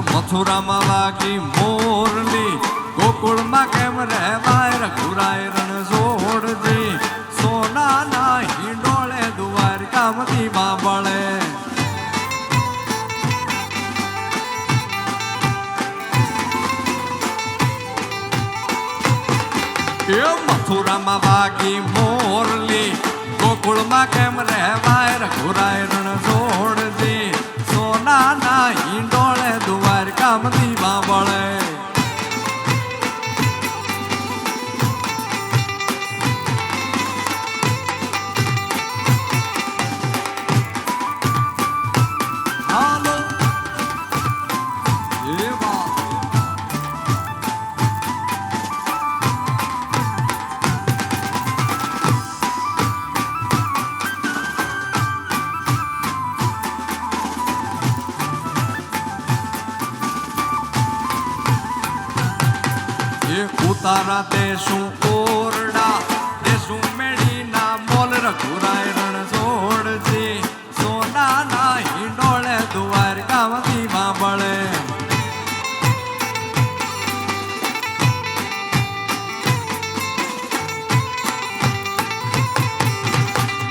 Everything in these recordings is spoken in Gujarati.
મથુરામાં વાગી મોરલી, ગોકુળમાં કેમ રહેવાય રઘુરાય રણ જોડજી. સોનાના હિંડોળે દ્વારકામથી બાબળે. મથુરામાં વાગી મોરલી, ગોકુળમાં કેમ રહેવાય રઘુરાય રણ જોડજી. સોનાના હિંડોળે દ્વારકામથી બાબળે. હાલો ઉતારા દેશું ઓરડા, દેશું મેળીના મોલ રઘુરાય રણ જોડજી. સોનાના હિંડોળે દ્વારકામથી બાબળે.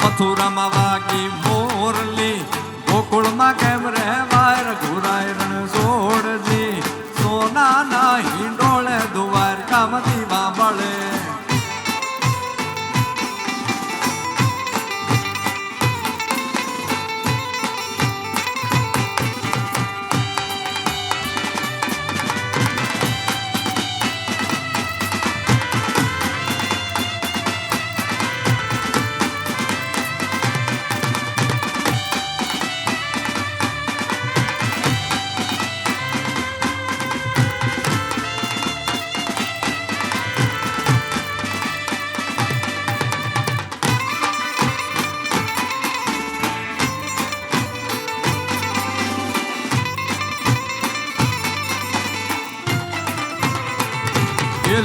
મથુરામાં વાગી મોરલી, ગોકુળમાં કેમ રહેવાય રઘુરાય રણ જોડજી. સોનાના હિંડોળે દ્વારકામથી બાબળે.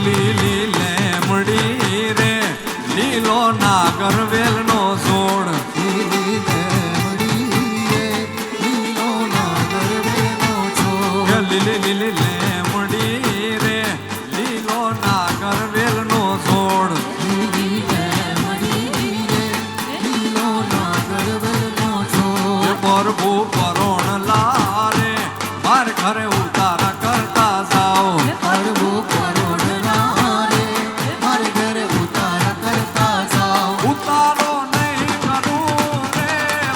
લીલી લેમડી રે, લીલો નાગર વેલનો છોડ. લીલી લેમડી રે, લીલો નાગર વેલનો છોડ. લીલી લીલી લેમડી રે, લીલો નાગર વેલનો છોડ. લીલી લેમડી રે, લીલો નાગર વેલનો છોડ. પ્રભુ પરોણ લારે, માર ઘરે ઉતારા કરતા જાઓ. પ્રભુ ઉતારો નહીં કરું રે,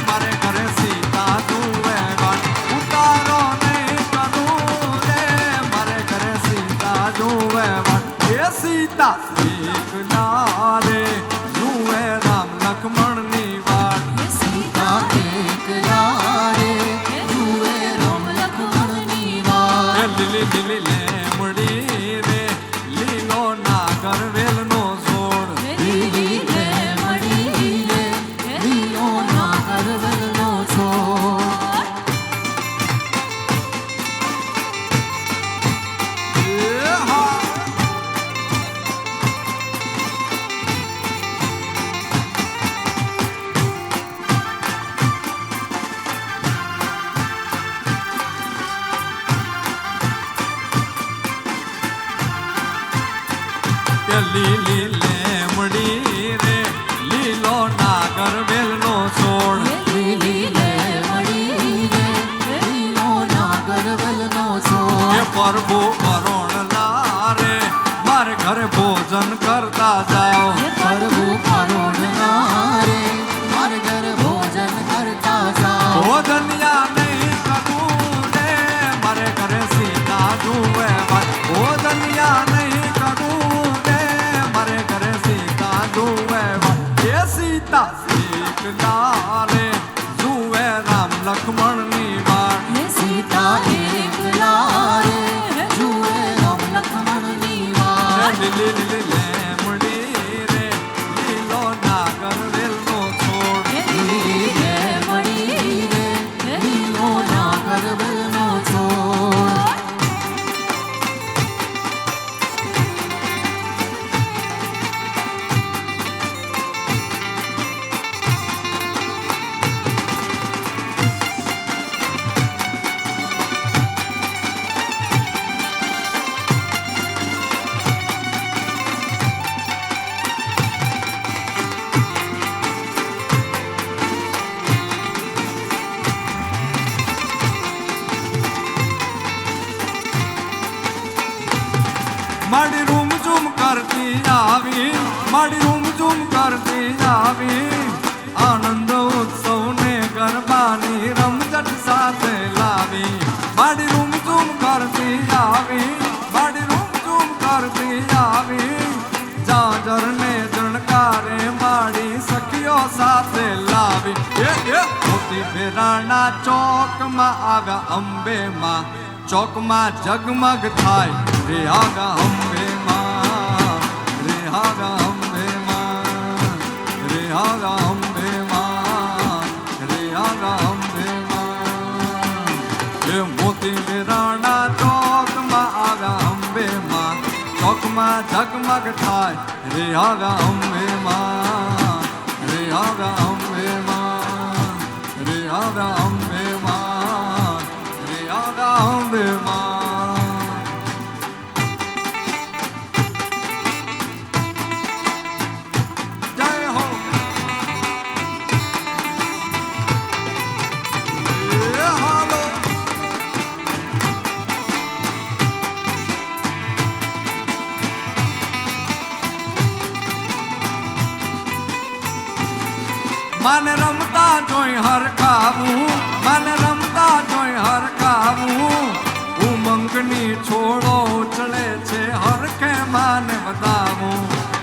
મારે ઘરે સીતા જુએ વાટ. ઉતારો નહીં કરું રે, મારે ઘરે સીતા જુએ વાટ. એ સીતા એકલા રે, જુએ રામ લક્ષ્મણની વાટ. સીતા એકલા રે, જુએ રામ લક્ષ્મણની વાટ. લીલી લીલી લેમડી રે, લીલો નાગર વેલનો છોડ. લીલી લેમડી રે, લીલો નાગર વેલનો છોડ. એ હા લીલી લેમડી રે, લીલો નાગર વેલનો છોડ. લીલી લેમડી રે, લીલો નાગર વેલનો છોડ. એ પ્રભુ પરોણ લારે, મારે ઘરે ભોજન કરતા જાઓ. પ્રભુ પરોણના રે, મારે ઘર ભોજન કરતા જાઓ. ભોજનિયા નહીં કરું રે, મારે ઘરે સીતા જુએ વાટ. ભોજનિયા નહીં કરું રે, મારે ઘરે સીતા જુએ વાટ. એ સીતા એકલા રે, જુએ રામ લક્ષ્મણની વાટ. સીતા એકલા રે, જુએ રામ લક્ષ્મણની વાટ. લીલી લીલી લેમડી રે, લીલો નાગર વેલનો છોડ. લીલી લેમડી રે, લીલો નાગર વેલનો છોડ. માડી રૂમ ઝૂમ કરતી આવી માડી રૂમ ઝૂમ કરતી આવી આનંદ ઉત્સવને ગરબાની રમઝટ સાથે લાવી માડી રૂમ ઝૂમ કરતી આવી માડી રૂમ ઝૂમ કરતી આવી જાજરને જણકારે માડી સખીઓ સાથે લાવી મોતી ફેરાણા ચોકમાં આવ્યા અંબે માં ચોકમાં જગમગ થાય રે આગા અંબે માં રે આગા અંબે માં રે આગા અંબે માં રે આગા અંબે માં એ મોતી ફેરાણા ચોકમાં આવ્યા અંબે માં ચોકમાં જગમગ થાય રે આગા અંબે માં રે આગા અંબે માં રે આગા અંબે માં રે આગા અંબે માં જય હો એ હાલો મને રમતા જોઈ હરખાવું મને રમતા જોઈ હરખાવું ઉમંગની છોડો ઉછળે છે હરખે માને વધાવું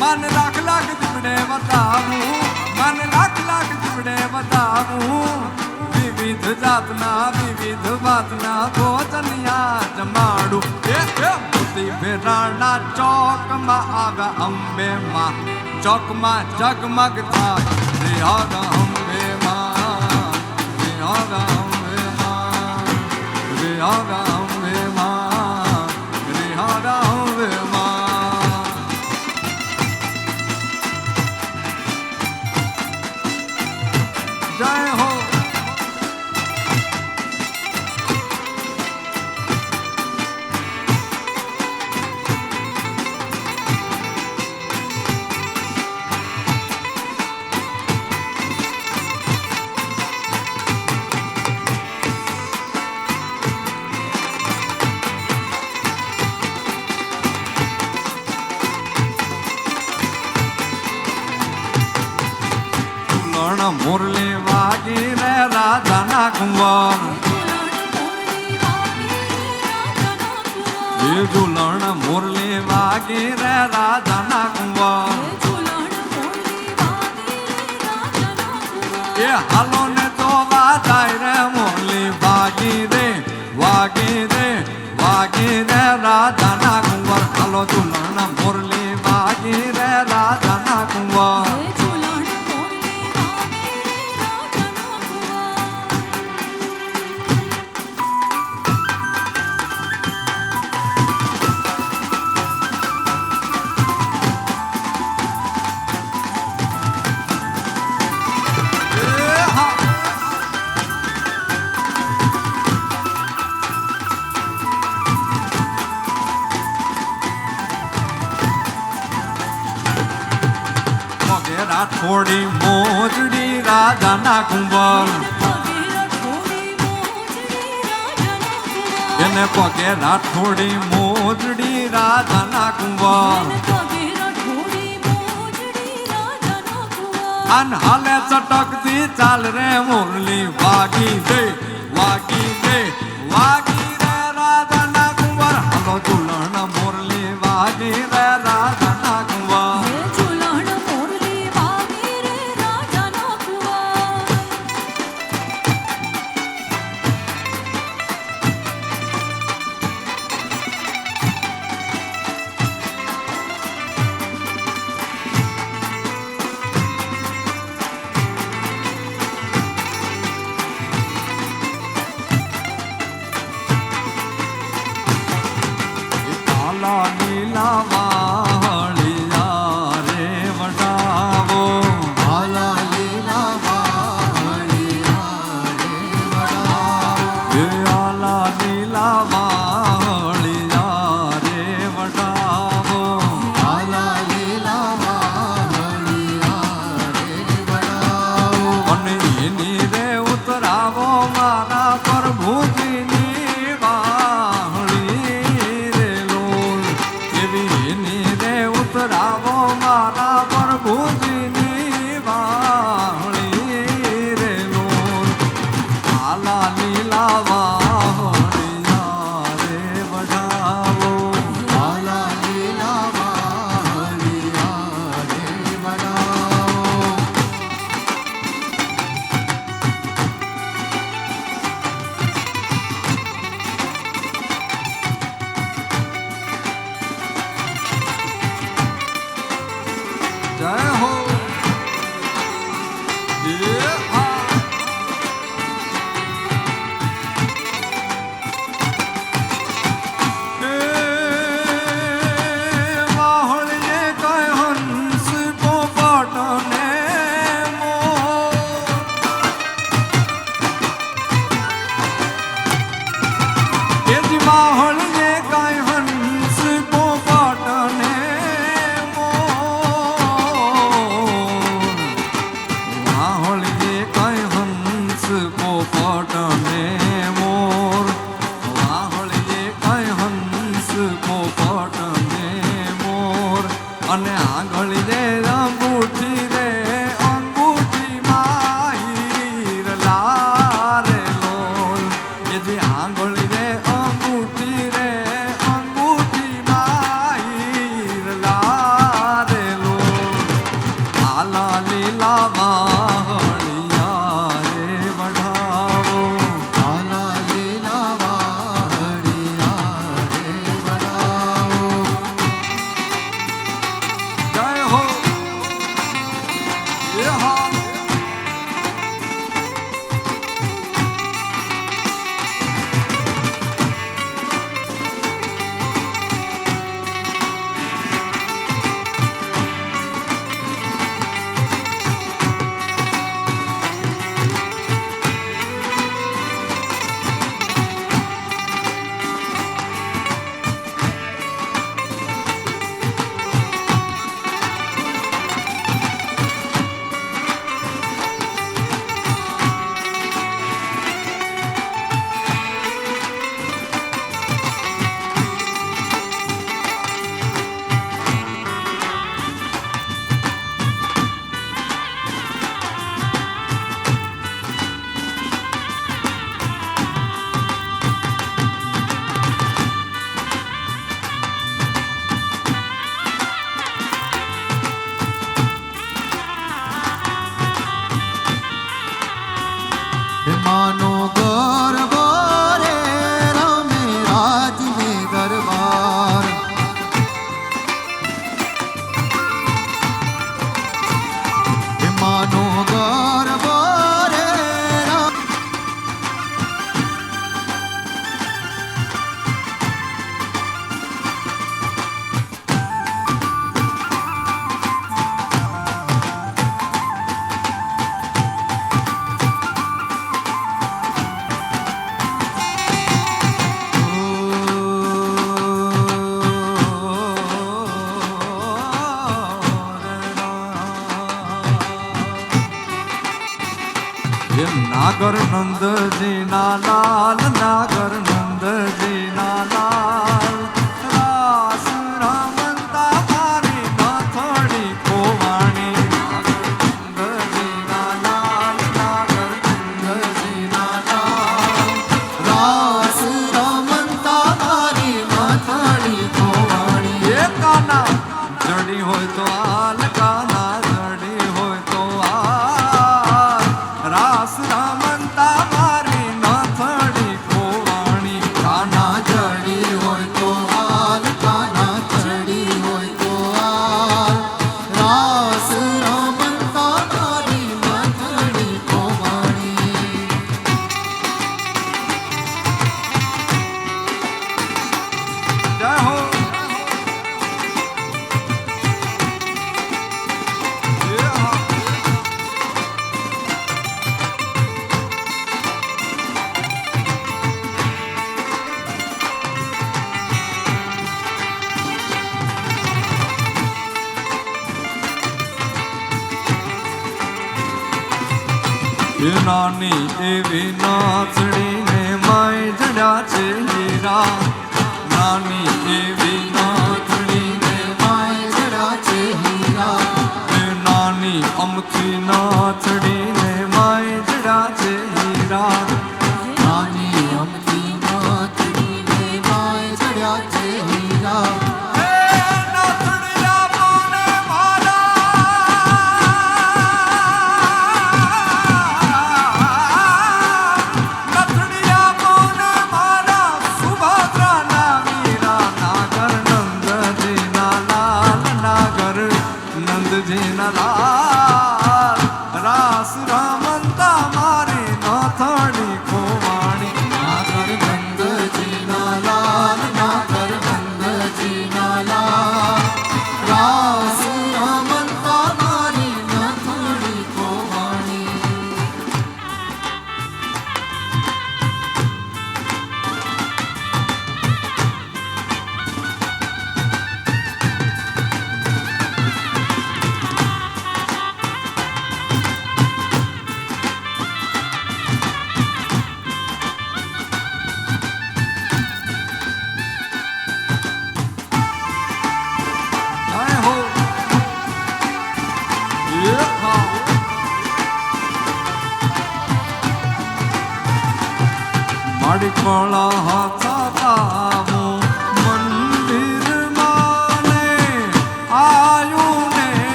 મને લાખ લાખ દીવડે વધાવું મને લાખ લાખ દીવડે વધાવું વિવિધ જાતના વિવિધ વાતના ભોજનિયા જમાડું મોતી ફેરાણા ચોકમાં આવ્યા અંબે માં ચોકમાં જગમગ થાય રે આગા અંબે માં રે આગા અંબે માં રે આગા અંબે માં રે આગા અંબે માં જય હો મુરલી વાગી રે રાજાના કુંવર એ ઝુલણ મુરલી વાગી રે રાજાના કુંવર એ હાલો ને જોવા જાય રે મુરલી વાગી રે વાગી રે વાગી રે રાજાના કુંવર હાલો ઝુલણ મુરલી વાગી રે રાજાના કુંવર થોડી મોજડી રાજાના કુંવર એને પગે થોડી મોજડી રાજાના કુંવર અન હાલે ચટકતી ચાલ રે મુરલી વાગી દે વાગી દે વાગી રે રાજાના કુંવર હાલો ઝુલણ મુરલી વાગી રે રાજાના કુંવર એ જી માહોળીએ કાંઈ હંસ પોપટ ને માહોળીએ કાંઈ હંસ પોપટ ને મોર માહોળીએ કાંઈ હંસ પોપટ ને મોર અને આંગળી રે અંગૂઠી રે અંગૂઠી માહીર લારે લોલ એ જે આંગળી રે અંગૂઠી રે અંગૂઠી માહીર લારે લોલ આલા લીલા વાહળિયા રે વઢાવો આલા લીલા વાહડિયા રે વડાવો. જય હો એ હા માનો ગરબો રે રમે રાજને દરબાર. માનો ગરબો રે રમે એમ નાગર નંદજી ના લાલ નાગર નંદજી ના લાલ રાસ રમતા મારી નાથડી કોવાણી નાગર નંદજી ના લાલ નાગર નંદજી ના લાલ રાસ રમતા મારી માથાડી ખોવાણી. એ કાના જડી હોય તો આલ કાના જડી હોય તો આલ રાસ રમતા મારી નાથડી કોવાણી કાના જડી હોય તો હાલ કાના ચડી હોય તો હાલ રાસ રમતા મારી માથાડી ખોવાણી. જય હો એ હા એ નાની એવી નાચડીને માય જડ્યા છે હીરા નાની એવી નાચડીને માય જરા છે હીરા. એ નાની અમથી નાચડીને માય જડ્યા છે હીરા નાની અમથી નાથડીને માય જરા છે હીરા. એ નાચડિયા બોને મારા નથડિયા બોને મારા સુભદ્રા ના વીરા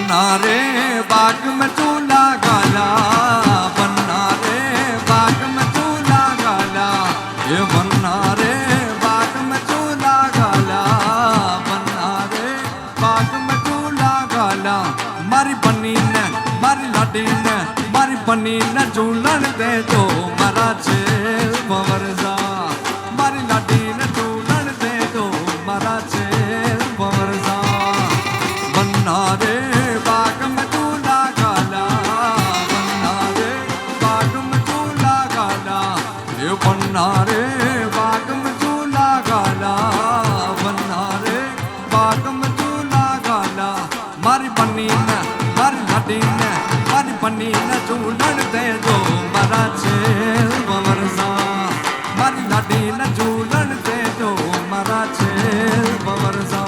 बन्ना रे बाग में चूल्हा गाला बन्ना रे बाग में चूल्हा गाला ये बन्ना रे बाग में चूल्हा गाला बन्ना रे बाग में चूल्हा गाला मारी बनी ने मारी लाडी ने मारी बनी ने झूलन दे दो मारा छेल बवरजा मारी लाडी ने झूलन दे दो मारा छेल बवरजा बन्ना रे बाग में चूल्हा गाला बन्ना रे बाग में चूल्हा गाला ये बन्ना रे बाग में चूल्हा गाला बन्ना रे बाग में चूल्हा गाला मारी बनी ने मारी लाडी ने मारी बनी ने झूलन दे दो मारा छेल बवरसा मारी लाडी ने झूलन दे दो मारा छेल बवरसा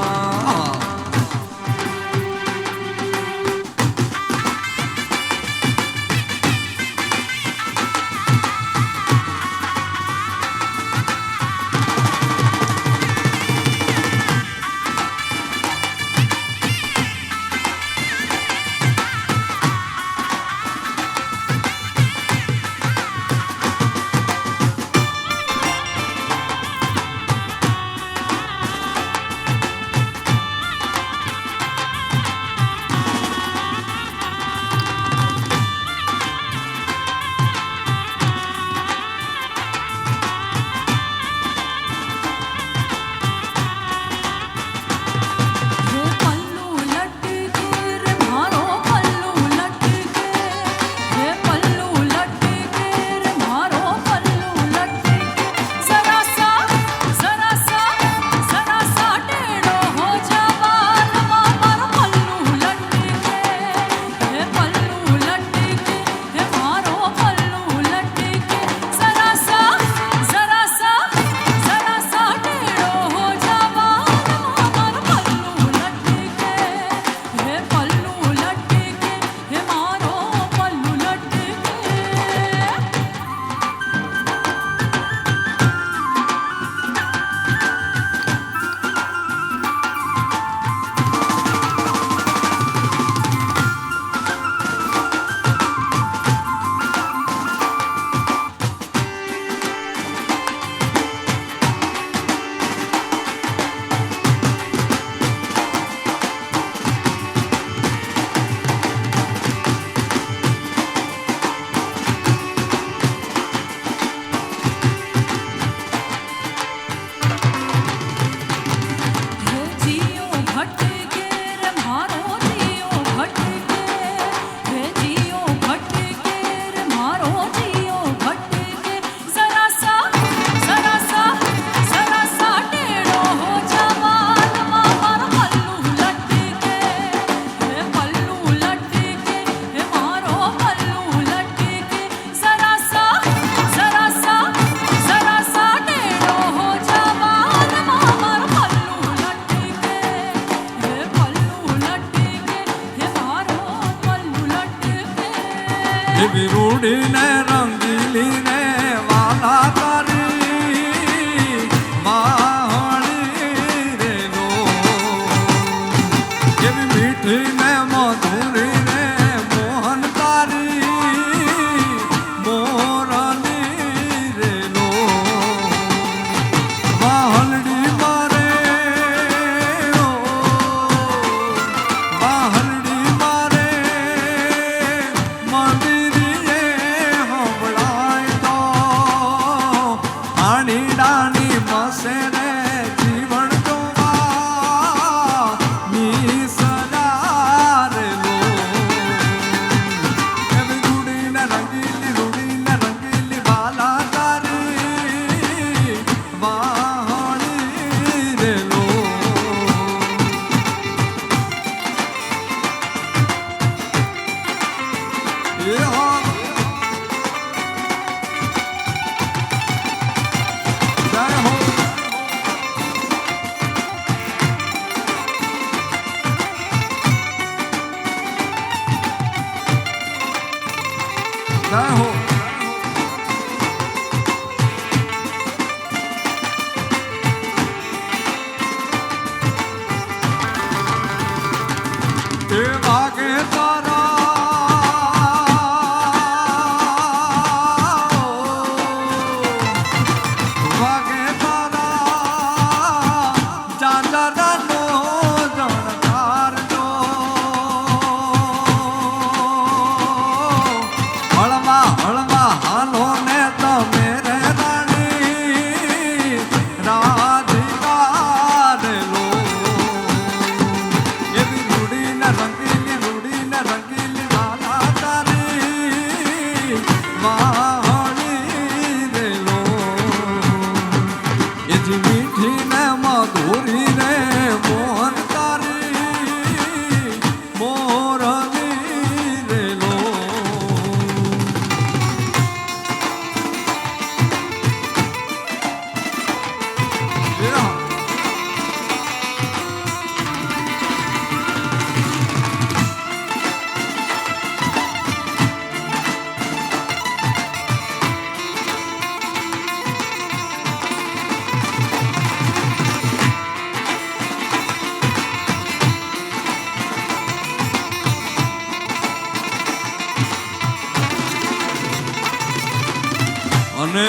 અને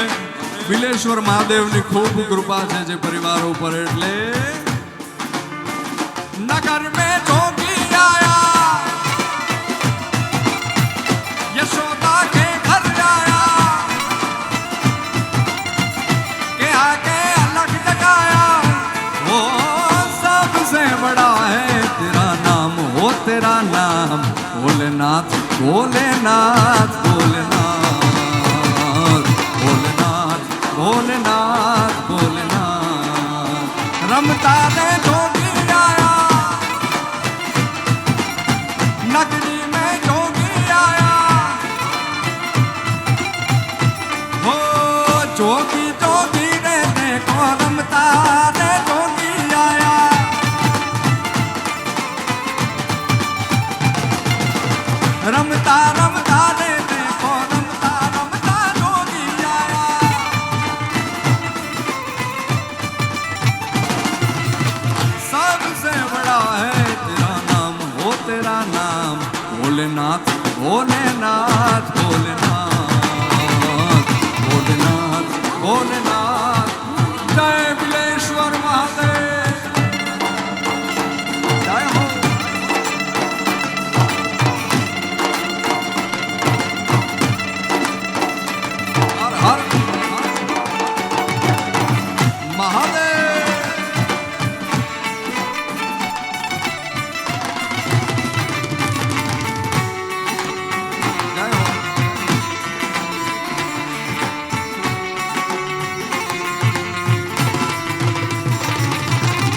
બિલેશ્વર મહાદેવની ખૂબ કૃપા છે જે પરિવાર ઉપર એટલે નગર મેં જોગી આયા यशोदा के घर आया के आके अलग जगाया वो सबसे बड़ा है तेरा नाम हो तेरा नाम भोलेनाथ भोलेनाथ भोलेनाथ भोलेनाथ भोलेनाथ भोलेनाथ रमता ने जोगी आया नगरी में जोगी आया हो जोगी जोगी रे देखो रमता रे जोगी आया रमता रमता रे देखो रमता रमता जोगी आया सबसे बड़ा है तेरा नाम हो तेरा नाम भोलेनाथ भोलेनाथ भोलेनाथ भोलेनाथ भोलेनाथ जय बिलेश्वर महादेव जय हो हर हर महादेव जय हो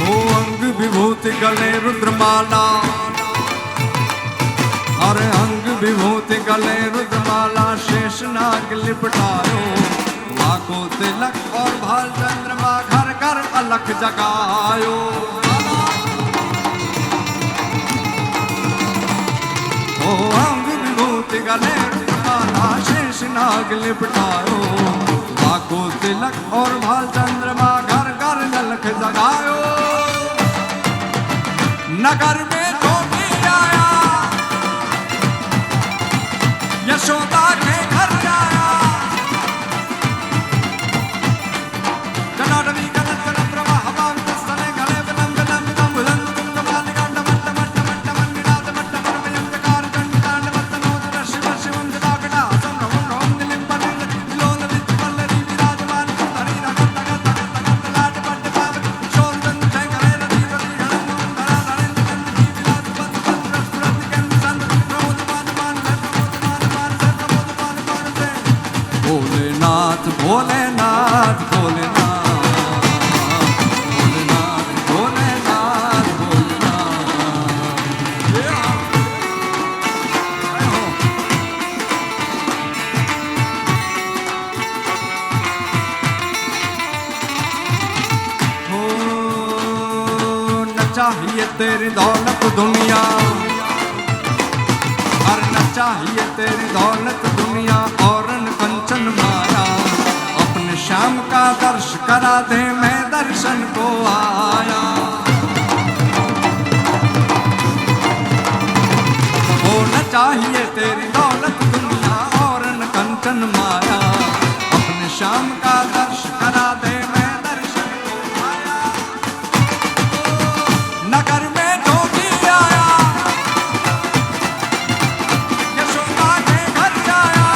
हो अंग विभूति गले रुद्रमाला अरे अंग विभूति गले रुद्रमाला शेष नाग लिपटायो वाको तिलक और भाल चंद्रमा घर घर अलख जगायो हो अंग विभूति गले रुद्रमाला शेष नाग लिपटायो वाको तिलक और भाल चंद्रमा घर घर अलख जगायो नगर में जोगी आया यशोदा के घर आया जनार्दनी गलत गलत प्रवाह भांग तस्तने गले विलंब विलंब दम बुलंद तुम कमाल कांड मट्ट मट्ट मट्ट मंडिनाद मट्ट परमयंकार दंड कांड मट्ट नोद शिव शिवं जलाकटा सम रोम रोम दिलिम पलिल लोल विच पल्लरी विराजमान हरि रगत तगत तगत तगत लाट पट्ट पाव शोल दन जय गले रति रति गणम धरा धरें जगन की विलास बंद बंद रस प्रति कन संत प्रमोद मान मान से प्रमोद मान मान से प्रमोद मान मान से भोलेनाथ भोलेनाथ भोलेनाथ भोलेनाथ भोलेनाथ भोलेनाथ जय हो हो न चाहिए तेरी दौलत दुनिया हर न चाहिए तेरी दौलत दुनिया और न कंचन माया अपने श्याम का दर्श करा दे मैं दर्शन को आया हो न चाहिए तेरी दौलत दुनिया और न कंचन माया अपने श्याम का दर्श करा दे मैं दर्शन को आया नगर में जोगी आया यशोदा के घर आया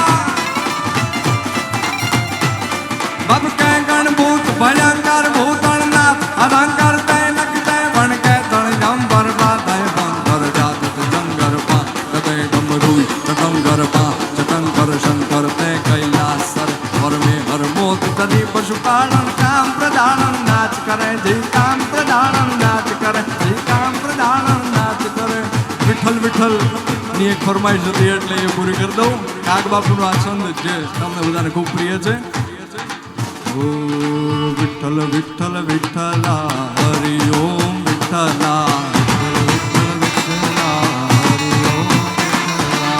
बब के गणभूत भयंकर भूतनाथ अधंकर तय नक तय बन के तण जंबर बाधय बंकर जात जंगर पा तय डमरुई तंगर पा चतंकर शंकर तय कैलासर हर में हर मोत तदी पशुपालन काम प्रधानम नाच करे जी काम प्रधानम नाच करे जी काम प्रधानम नाच करे विठल विठल ની એક ફરમાઈશ હતી એટલે એ પૂરી કરી દઉં કાગ બાપુનો આ છંદ જે તમને બધાને ખૂબ પ્રિય છે ઓ વિઠ્ઠલ વિઠ્ઠલ વિઠ્ઠલા હરિ ઓમ વિઠ્ઠલા વિઠ્ઠલ વિઠ્ઠલા હરિ ઓમ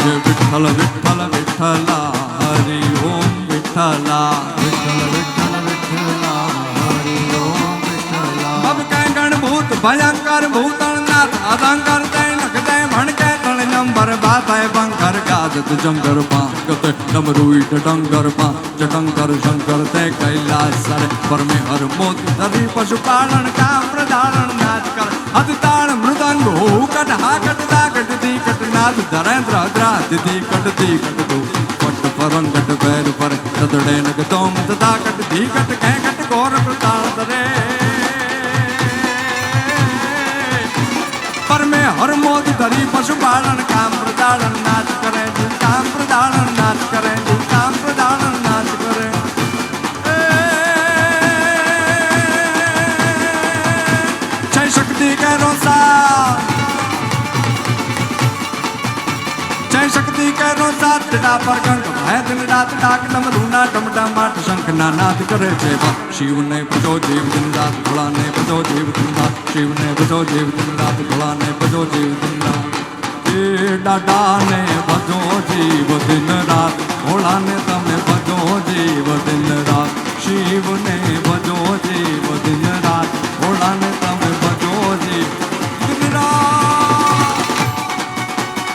જય વિઠ્ઠલ વિઠ્ઠલ વિઠ્ઠલા હરિ ઓમ વિઠ્ઠલા વિઠ્ઠલ વિઠ્ઠલ વિઠ્ઠલા હરિ ઓમ વિઠ્ઠલા ભવ કે ગણભૂત ભયંકર ભૂતળનાથ અધંકર દય નખ દય ભણકે તણ જમ मर बाताय बंकर गाजत जंगर पागत डमरू ईट डंगर पा जटंकर शंकर ते कैलास सर पर में हर मोती धरी पशुपालन काम प्रधारण नाच कर हदताड़ मृदंग हो कट हा कट दा कट दी कट नाद धरेंद्र द्रा दी कट दो पट परंग कट पैर पर तदड़े नग तोम तदा कट दी कट कह कट गौर प्रताड़ दरे पर में हर मोद धरी पशुपालन काम प्रदान नाच करे जो काम प्रदान नाच करे जो काम प्रदान नाच करे जय शक्ति करो सा जय शक्ति करो सा टिड़ा पर गंग है दिन रात डाक डम धूना डम डमाट शंख नानाद करे सेवा शिव ने बजो जीव दिन रात भोला ने बजो जीव दिन रात शिव ने बजो जीव दिन रात भोला ने बजो जीव दिन रात ए डाडा ने बजो जीव दिन रात भोला ने तमे बजो जीव दिन रात शिव ने बजो जीव दिन रात भोला ने तमे बजो जीव दिन रात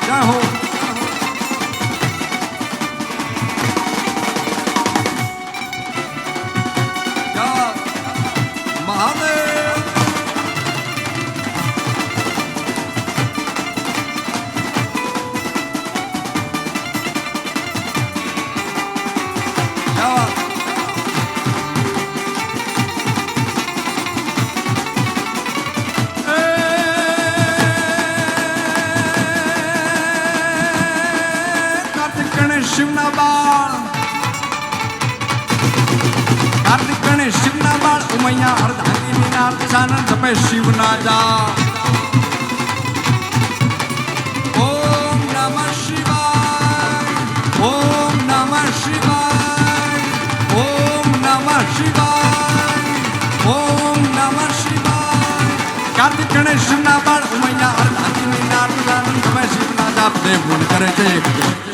जय हो शिवना बाल कार्तिक गणेश शिवना बाल उमैया अर्धांगिनी नाथ सानंद जपे शिवना जा ओम नमः शिवाय ओम नमः शिवाय ओम नमः शिवाय ओम नमः शिवाय कार्तिक गणेश शिवना बाल उमैया अर्धांगिनी नाथ सानंद जपे शिवना जा देव गुण करे जय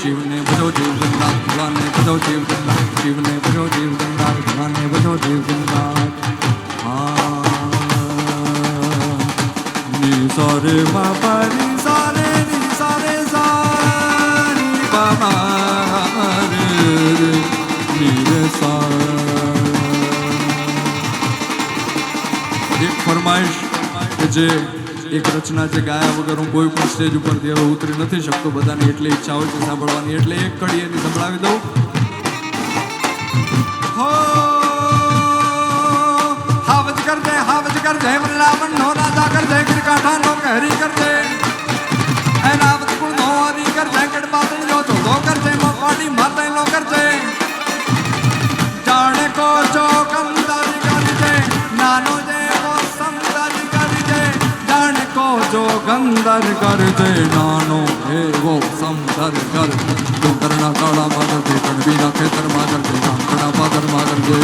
शिव ने बजो जीव जिंदा भोला ने बजो जीव जिंदा शिव ने बजो जीव जिंदा भोला ने बजो जीव जिंदा नी सारे बाबा नी सारे सारी बाबा रे नी रे सा एक फरमाइश जे एक रचना जे गाया वगर હું કોઈ પણ સ્ટેજ ઉપરથી હવે ઉતરી નથી શકતો બધાની એટલી ઈચ્છા હોય છે સાંભળવાની એટલે એક કડી એની સંભળાવી દઉં હો હાવજ કર દે વૃંદાવન નો રાજા કર દે ગિરકાઠા નો કહેરી કર દે એ રાવત કુળ નો હરી કર દે કડ બાદલ જો ચોડો કર દે મોકાડી માતે નો કર દે જાણે કો જો કંદારી કર દે નાનો દેવો સંદારી કર દે જાણે કો જો ગંદર કર દે નાનો એવો સમદર કર ડુંગરના કાળા માગર દે કણબીના ખેતર માગર દે કાંકડા પાદર માગર દે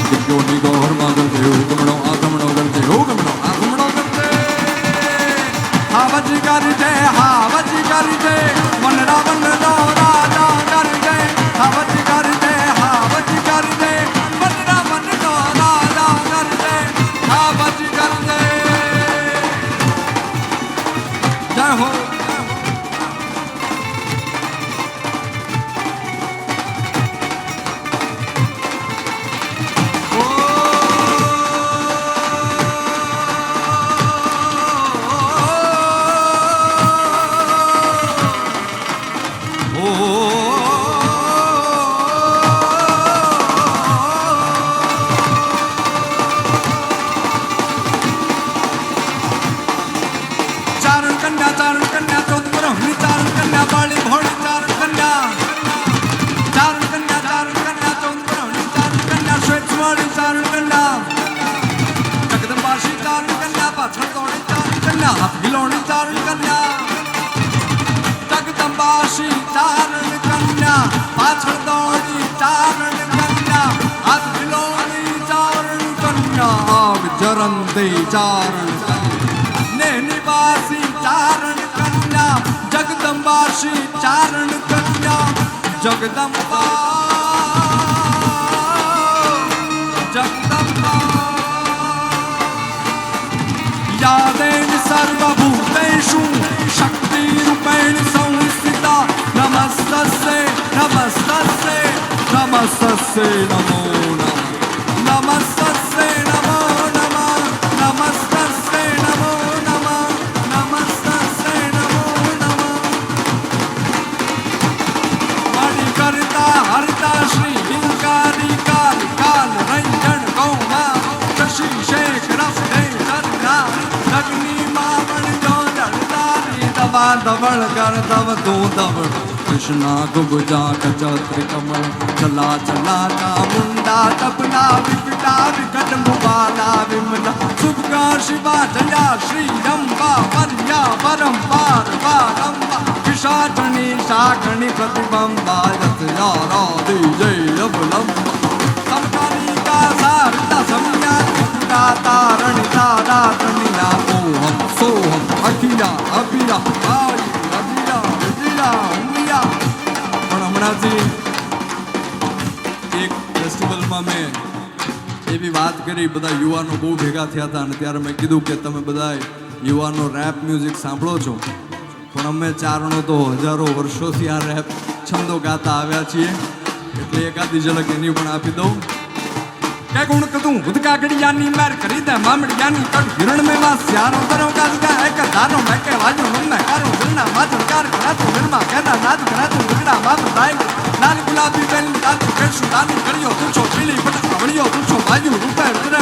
દિગ્યોની ગોહર માગર દે હુકમણો આગમણો કર દે હુકમણો આગમણો કર દે હાવજી કર દે વનરા વનરો રાજા કર દે હાવજી કર દે વનરા વનરો રાજા કર દે હાવજી કર દે જય હો चारण ने निवासी चारण कन्या जगदम्बाशी चारण कन्या जगदम्बा जगदम्बा या देवी सर्वभूतेषु शक्तिरूपेण નમસ્તે નમો નમઃ નમસ્તે નમો નમઃ નમસ્તે નમો નમઃ નમસ્તે નમો નમઃ મણિ કરતા હરતા શ્રી હિંકારી કાલ કાલ રંજન ગૌમા શશી શેખ રફે ચંદ્રા અગ્નિ માવણ જો જળતારી દવા દવળ કર તવ તું દવળ કૃષ્ણા ગુબજા કચત્રિ કમળ ચલા ચલાતા મુંડા તપના વિકટા વિકટ મુબાલા વિમલા સુભગા શિવા જયા શ્રી અંબા પર્યા પરંપાર પારંબા વિશાટણી શાકણી પ્રતિબંબા રથ યારાધિ જય અબલંબા સમકાની કા સારતા સમયા તારણી તારા તણિયા ઓહમ સોહમ અખિયા અભિયા આઈ અભિયા વિજયા ઉમિયા પણ હમણાંથી એક ફેસ્ટિવલમાં મેં એવી વાત કરી, બધા યુવાનો બહુ ભેગા થયા હતા અને ત્યારે મેં કીધું કે તમે બધા યુવાનો રેપ મ્યુઝિક સાંભળો છો, પણ અમે ચારણો તો હજારો વર્ષોથી આ રેપ છંદો ગાતા આવ્યા છીએ, એટલે એકાદી ઝલક એની પણ આપી દઉં કે ગુણ કદું ઉદકા ગડિયાની માર કરી દે મામડિયાની કડ હિરણ મે વાસ યારો દરો ગાજગા એક ધારો મે કે વાજુ મમ્મે કારો જના માજર કાર કરાતું નિર્મા કેના નાદ કરાતું ગડા બાપ દાઈ લાલ ગુલાબી બેન દાત કેશુ દાની કર્યો તુછો પીલી પટક વળિયો તુછો બાજુ રૂપે રુદ્ર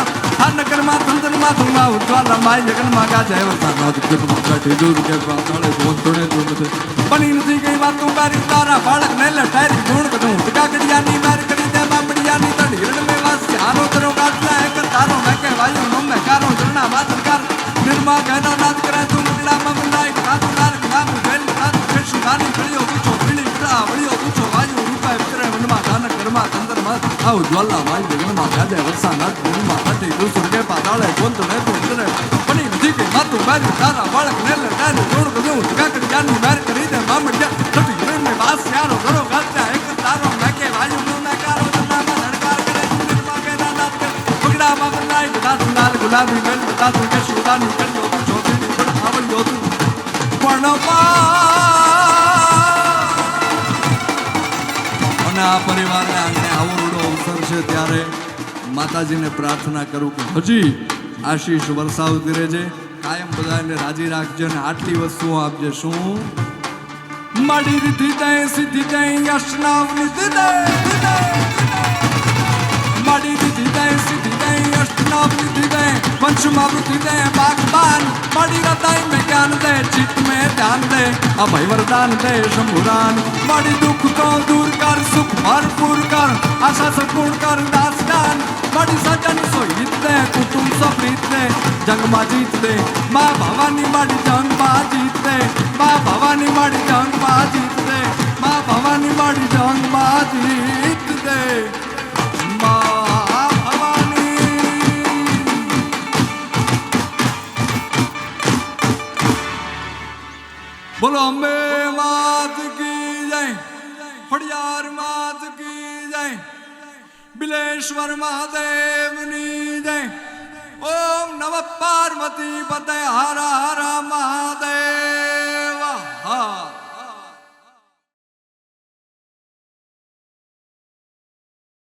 આ નગરમાં ધંધનમાં ધુમા ઉજ્વાલા માય જગનમાં ગા જય વરસા નાદ કૃપા કાઠી દૂર કે પાતાળે ધોંતોડે ધોંતોડે બની નથી ગઈ વાતું બારી તારા બાળક ને લટારી ગુણ કદું ઉદકા ગડિયાની માર કરી દે મામડિયાની કડ હિરણ મે વાસ યારો દરો ગાજગા એક ધારો મે કે વાજુ મમ્મે કારો જના માજર કાર નિર્મા કેના નાદ કરાતું ગડા મમલાઈ કાતું લાલ ગુલાબ બેન કાતું કેશુ દાની કર્યો તુછો પીલી પડા વળિયો તુછો બાજુ રૂપે વિતરે વનમાં ધાન કર્મા ચંદ્રમાં આવ જ્વાલા માય જગનમાં ગાજે વરસા નાદ ગુણમાં કાઠી દૂર સુરગે પાતાળે ગોંતળે ધોંતળે બની નથી ગઈ માતું બારી તારા બાળક ને લટારી જોડ કદું કાકડિયાની માર કરી દે મામડિયા છટી હિરણ મે વાસ યારો દરો ગાજગા એક ધારો મે કે વાજુ મમ્મે કારો જના ધડકાર કરે નિર્મા કેના નાદ કરે બગડા મમલાઈ ગાતું લાલ ગુલાબી બેન તાતું કેશુ દાની કર્યો તુછો પીલી પડા આવળિયો તું પણ અને આ પરિવારને આંગણે આવો રૂડો અવસર છે ત્યારે માતાજીને પ્રાર્થના કરું કે હજી આશીષ વરસાવતી રહેજે, કાયમ બધાને રાજી રાખજે અને આટલી વસ્તુઓ આપજે. શું માડી રીતિ દે સીધી દે યશનાવ નિધિ દે માડી રીતિ દે સીધી દે યશનાવ નિધિ દે વંશમાં વૃદ્ધિ દે બાગબાન માડી રતાઈ મેં જ્ઞાન દે ચિત્ત में ध्यान दे अभय वरदान दे शंभुरान माड़ी दुख को दूर कर सुख भरपूर कर आशा सपूर्ण कर दासदान माड़ी सजन सोहित दे कुटुंब सप्रीत दे जंग मा जीत दे माँ भवानी माड़ी जंग मा जीत दे माँ भवानी माड़ी जंग मा जीत दे माँ भवानी माड़ी जंग मा जीत दे माँ बोलो अम्बे मात की जय, खड़ियार मात की जय, बिलेश्वर महादेवनी जय. ओम नमः पार्वती पते हर हर महादेव. हा